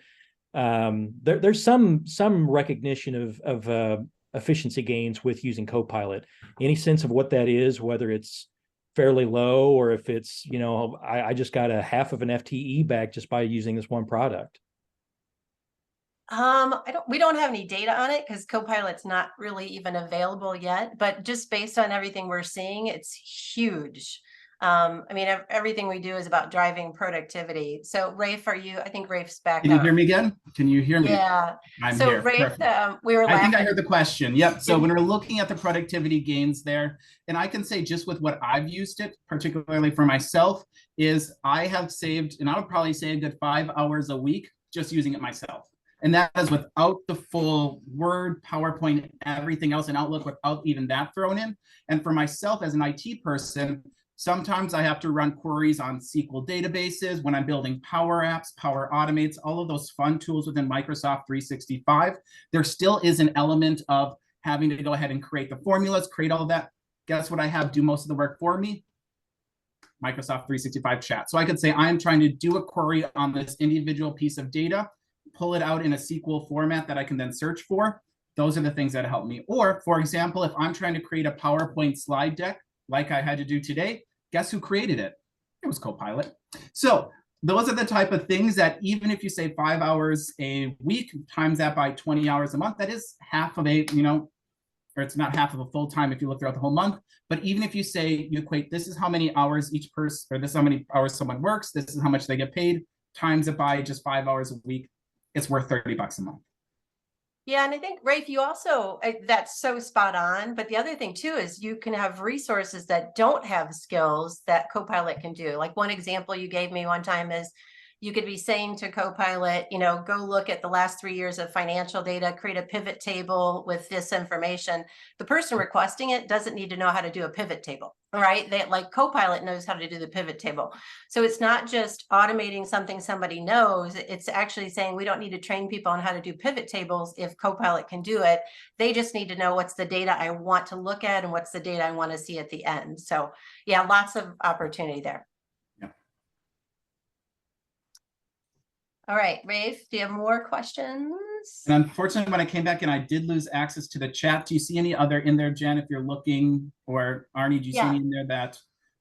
there's some recognition of efficiency gains with using Copilot. Any sense of what that is, whether it's fairly low or if it's, I just got a half of an FTE back just by using this one product? We don't have any data on it because Copilot's not really even available yet, but just based on everything we're seeing, it's huge. I mean, everything we do is about driving productivity. So Rafe, I think Rafe's back. Can you hear me again? Can you hear me? Yeah. I'm so here. Rafe, we were laughing. I think I heard the question. Yep. So when we're looking at the productivity gains there, and I can say just with what I've used it, particularly for myself, is I have saved, and I would probably say a good 5 hours a week just using it myself. And that is without the full Word, PowerPoint, everything else, and Outlook without even that thrown in. And for myself as an IT person, sometimes I have to run queries on SQL databases when I'm building Power Apps, Power Automates, all of those fun tools within Microsoft 365. There still is an element of having to go ahead and create the formulas, create all of that. Guess what I have do most of the work for me? Microsoft 365 chat. So I could say I'm trying to do a query on this individual piece of data, pull it out in a SQL format that I can then search for. Those are the things that help me. Or, for example, if I'm trying to create a PowerPoint slide deck, like I had to do today, guess who created it? It was Copilot. So those are the type of things that even if you say 5 hours a week, times that by 20 hours a month, that is half of a, or it's not half of a full time if you look throughout the whole month. But even if you say you equate, this is how many hours each person, or this is how many hours someone works, this is how much they get paid, times it by just 5 hours a week, it's worth $30 a month. Yeah, and I think, Rafe, you also, that's so spot on. But the other thing too is you can have resources that don't have skills that Copilot can do. Like one example you gave me one time is you could be saying to Copilot, go look at the last 3 years of financial data, create a pivot table with this information. The person requesting it doesn't need to know how to do a pivot table, right? Like Copilot knows how to do the pivot table. So it's not just automating something somebody knows. It's actually saying we don't need to train people on how to do pivot tables if Copilot can do it. They just need to know what's the data I want to look at and what's the data I want to see at the end. So yeah, lots of opportunity there. All right, Rafe, do you have more questions? And unfortunately, when I came back in, I did lose access to the chat. Do you see any other in there, Jen, if you're looking, or Arnie, do you see any in there that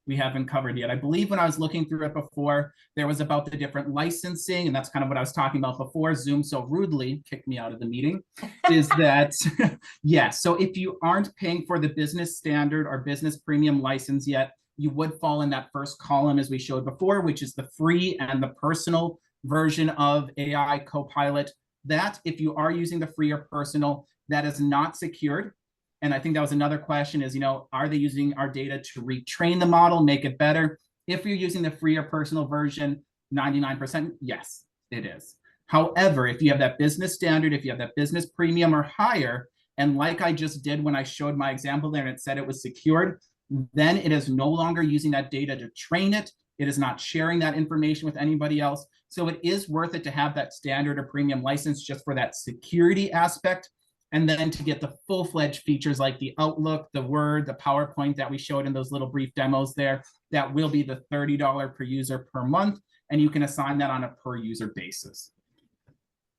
we haven't covered yet. I believe when I was looking through it before, there was about the different licensing, and that's kind of what I was talking about before. Zoom so rudely kicked me out of the meeting, is that, yes, so if you aren't paying for the business standard or business premium license yet, you would fall in that first column as we showed before, which is the free and the personal version of AI Copilot. That, if you are using the free or personal, that is not secured. And I think that was another question is, are they using our data to retrain the model, make it better? If you're using the free or personal version, 99%, yes, it is. However, if you have that business standard, if you have that business premium or higher, and like I just did when I showed my example there and it said it was secured, then it is no longer using that data to train it. It is not sharing that information with anybody else. So it is worth it to have that standard or premium license just for that security aspect. And then to get the full-fledged features like the Outlook, the Word, the PowerPoint that we showed in those little brief demos there, that will be the $30 per user per month. And you can assign that on a per user basis.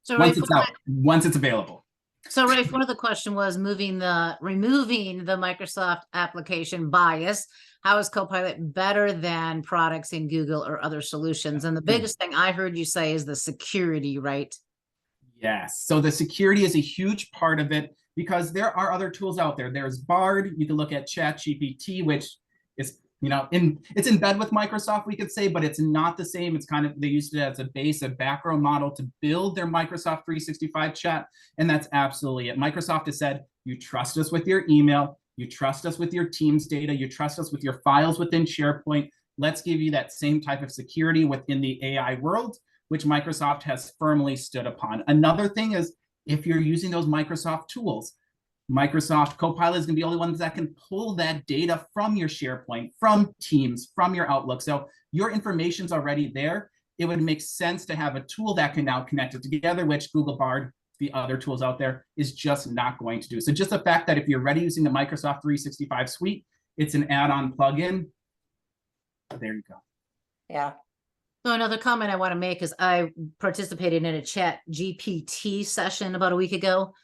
So once Rafe, it's out, once it's available. So Rafe, one of the question was removing the Microsoft application bias. How is Copilot better than products in Google or other solutions? And the biggest thing I heard you say is the security, right? Yes. So the security is a huge part of it because there are other tools out there. There's Bard. You can look at ChatGPT, which is, it's in bed with Microsoft, we could say, but it's not the same. It's kind of, they used it as a base, a background model to build their Microsoft 365 chat. And that's absolutely it. Microsoft has said, you trust us with your email, you trust us with your Teams data, you trust us with your files within SharePoint. Let's give you that same type of security within the AI world, which Microsoft has firmly stood upon. Another thing is, if you're using those Microsoft tools, Microsoft Copilot is going to be the only ones that can pull that data from your SharePoint, from Teams, from your Outlook. So your information's already there. It would make sense to have a tool that can now connect it together, which Google Bard, the other tools out there, is just not going to do. So just the fact that if you're already using the Microsoft 365 suite, it's an add-on plugin. There you go. Yeah. So another comment I want to make is I participated in a chat GPT session about a week ago.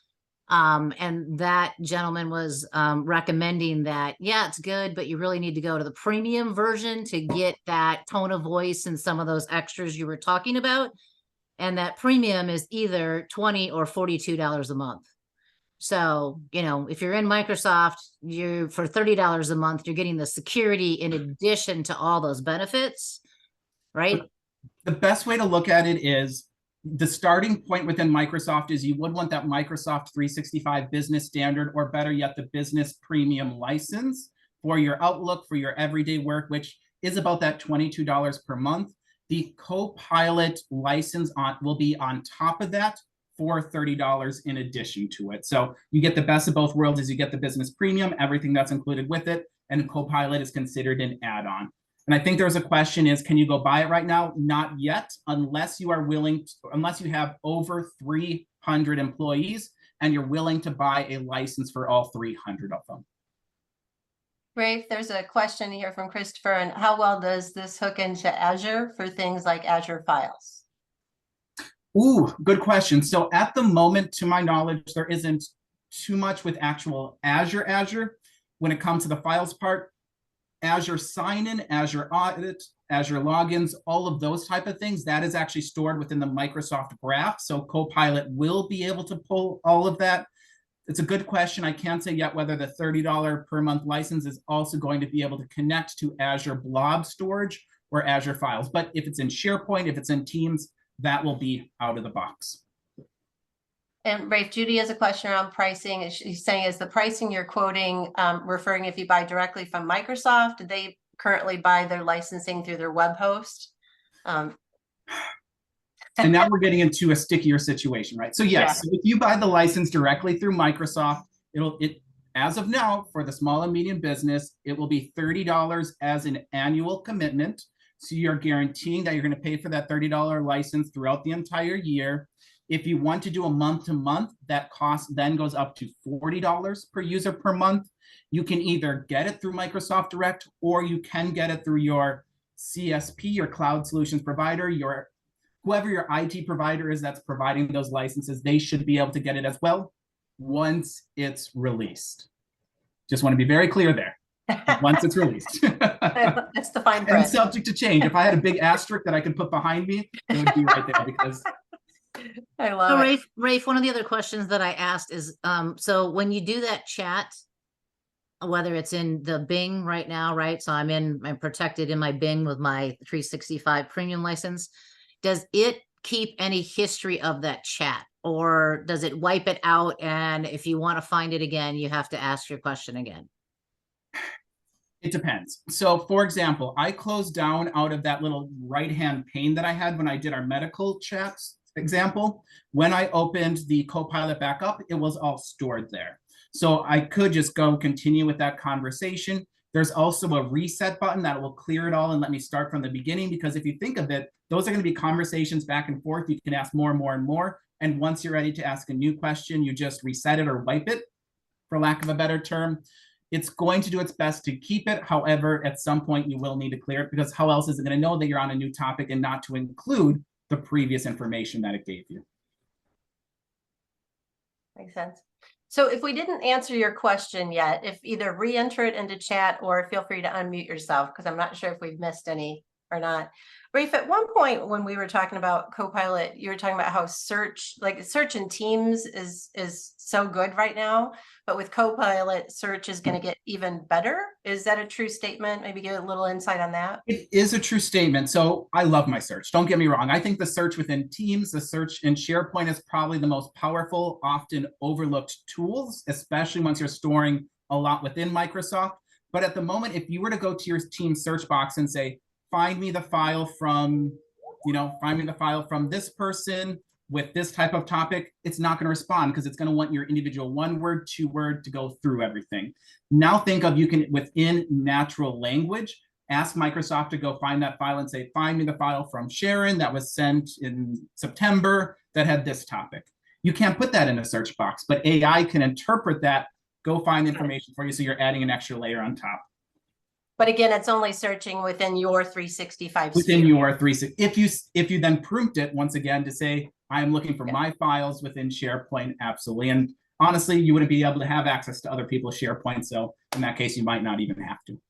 And that gentleman was recommending that, yeah, it's good, but you really need to go to the premium version to get that tone of voice and some of those extras you were talking about. And that premium is either $20 or $42 a month. So, if you're in Microsoft, for $30 a month, you're getting the security in addition to all those benefits, right? The best way to look at it is the starting point within Microsoft is you would want that Microsoft 365 business standard, or better yet, the business premium license for your Outlook, for your everyday work, which is about that $22 per month. The Copilot license will be on top of that for $30 in addition to it. So you get the best of both worlds as you get the business premium, everything that's included with it, and Copilot is considered an add-on. And I think there's a question is, can you go buy it right now? Not yet, unless you are willing to, unless you have over 300 employees and you're willing to buy a license for all 300 of them. Rafe, there's a question here from Christopher. And how well does this hook into Azure for things like Azure Files? Ooh, good question. So at the moment, to my knowledge, there isn't too much with actual Azure. When it comes to the files part, Azure sign-in, Azure audit, Azure logins, all of those type of things, that is actually stored within the Microsoft Graph. So Copilot will be able to pull all of that. It's a good question. I can't say yet whether the $30 per month license is also going to be able to connect to Azure Blob Storage or Azure Files. But if it's in SharePoint, if it's in Teams, that will be out of the box. And Rafe, Judy has a question around pricing. She's saying, is the pricing you're quoting referring if you buy directly from Microsoft? Do they currently buy their licensing through their web host? And now we're getting into a stickier situation, right? So yes, Yeah. So if you buy the license directly through Microsoft, as of now, for the small and medium business, it will be $30 as an annual commitment. So you're guaranteeing that you're going to pay for that $30 license throughout the entire year. If you want to do a month-to-month, that cost then goes up to $40 per user per month. You can either get it through Microsoft Direct, or you can get it through your CSP, your cloud solutions provider, whoever your IT provider is that's providing those licenses. They should be able to get it as well once it's released. Just want to be very clear there. once it's released. That's the fine And print. subject to change. If I had a big asterisk that I could put behind me, it would be right there because I So love it. Rafe, one of the other questions that I asked is, so when you do that chat, whether it's in the Bing right now, right? So I'm protected in my Bing with my 365 premium license. Does it keep any history of that chat, or does it wipe it out? And if you want to find it again, you have to ask your question again. it depends. So for example, I closed down out of that little right-hand pane that I had when I did our medical chats example. When I opened the Copilot back up, it was all stored there. So I could just go continue with that conversation. There's also a reset button that will clear it all and let me start from the beginning, because if you think of it, those are going to be conversations back and forth. You can ask more and more and more. And once you're ready to ask a new question, you just reset it or wipe it, for lack of a better term. It's going to do its best to keep it. However, at some point you will need to clear it, because how else is it going to know that you're on a new topic and not to include the previous information that it gave you? Makes sense. So if we didn't answer your question yet, if either re-enter it into chat or feel free to unmute yourself, because I'm not sure if we've missed any or not. Rafe, at one point when we were talking about Copilot, you were talking about how search in Teams is so good right now, but with Copilot, search is going to get even better. Is that a true statement? Maybe give a little insight on that. It is a true statement. So I love my search. Don't get me wrong. I think the search within Teams, the search in SharePoint is probably the most powerful, often overlooked tools, especially once you're storing a lot within Microsoft. But at the moment, if you were to go to your Teams search box and say, find me the file from, find me the file from this person with this type of topic, it's not going to respond, because it's going to want your individual 1-word, 2-word to go through everything. Now think of, you can, within natural language, ask Microsoft to go find that file and say, find me the file from Sharon that was sent in September that had this topic. You can't put that in a search box, but AI can interpret that, go find information for you, so you're adding an extra layer on top. But again, it's only searching within your 365 within sphere. your 360. If you then prompt it once again to say, I'm looking for my files within SharePoint, absolutely. And honestly, you wouldn't be able to have access to other people's SharePoint. So in that case, you might not even have to.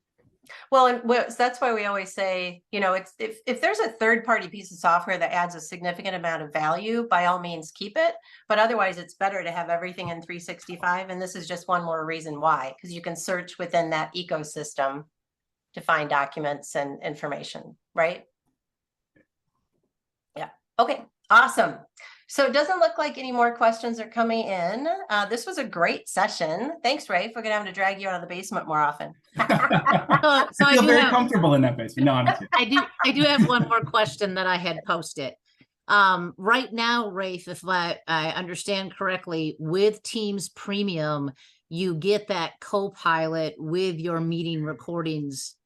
Well, and that's why we always say, it's if there's a third-party piece of software that adds a significant amount of value, by all means keep it. But otherwise, it's better to have everything in 365. And this is just one more reason why, because you can search within that ecosystem to find documents and information, right? Yeah. Okay. Awesome. So it doesn't look like any more questions are coming in. This was a great session. Thanks, Rafe. We're gonna have to drag you out of the basement more often. So I I feel do very have, comfortable in that basement. No, I'm kidding. I do have one more question that I had posted. Right now, Rafe, if I understand correctly, with Teams Premium, you get that Copilot with your meeting recordings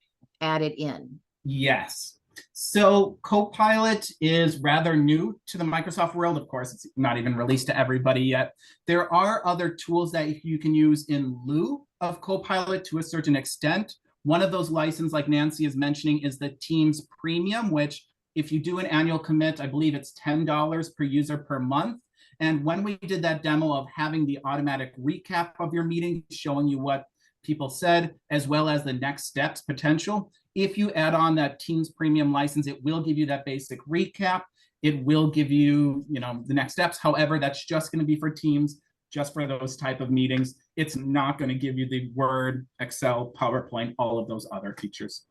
added in. Yes. So Copilot is rather new to the Microsoft world. Of course, it's not even released to everybody yet. There are other tools that you can use in lieu of Copilot to a certain extent. One of those licenses, like Nancy is mentioning, is the Teams Premium, which if you do an annual commit, I believe it's $10 per user per month. And when we did that demo of having the automatic recap of your meeting, showing you what people said, as well as the next steps potential, if you add on that Teams Premium license, it will give you that basic recap. It will give you, the next steps. However, that's just going to be for Teams, just for those type of meetings. It's not going to give you the Word, Excel, PowerPoint, all of those other features.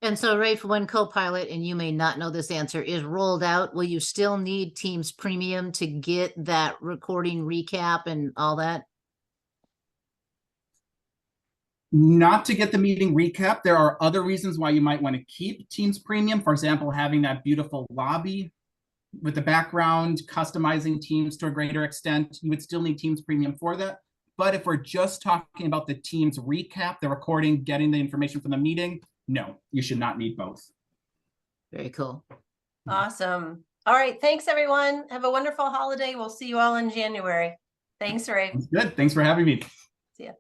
And so, Rafe, when Copilot, and you may not know this answer, is rolled out, will you still need Teams Premium to get that recording recap and all that? Not to get the meeting recap. There are other reasons why you might want to keep Teams Premium. For example, having that beautiful lobby with the background, customizing Teams to a greater extent. You would still need Teams Premium for that. But if we're just talking about the Teams recap, the recording, getting the information from the meeting, no, you should not need both. Very cool. Awesome. All right. Thanks, everyone. Have a wonderful holiday. We'll see you all in January. Thanks, Rafe. Good. Thanks for having me. See ya.